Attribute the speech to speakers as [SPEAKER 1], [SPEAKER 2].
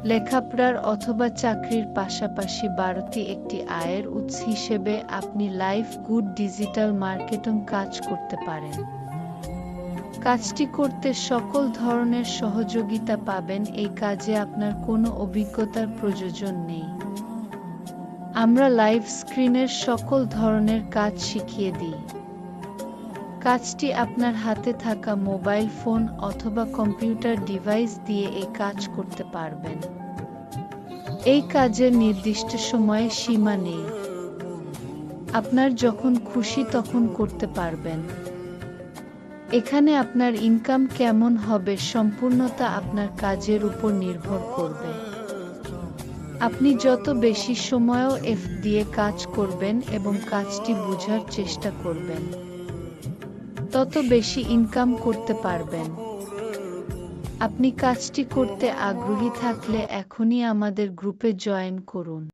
[SPEAKER 1] লেখাপড়ার অথবা চাকরির পাশাপাশি বাড়তি একটি আয়ের উৎস হিসেবে আপনি লাইভ গুড ডিজিটাল মার্কেটিং কাজ করতে পারেন। কাজটি করতে সকল ধরনের সহযোগিতা পাবেন। এই কাজে আপনার কোনো অভিজ্ঞতার প্রয়োজন নেই। আমরা লাইভ স্ক্রিনের সকল ধরনের কাজ শিখিয়ে দিই। কাজটি আপনার হাতে থাকা মোবাইল ফোন অথবা কম্পিউটার ডিভাইস দিয়ে এই কাজ করতে পারবেন। এই কাজের নির্দিষ্ট সময়ে সীমা নেই। আপনার যখন খুশি তখন করতে পারবেন। এখানে আপনার ইনকাম কেমন হবে সম্পূর্ণতা আপনার কাজের উপর নির্ভর করবে। আপনি যত বেশি সময়ও দিয়ে কাজ করবেন এবং কাজটি বোঝার চেষ্টা করবেন, তত বেশি ইনকাম করতে পারবেন। আপনি কাজটি করতে আগ্রহী থাকলে এখনই আমাদের গ্রুপে জয়েন করুন।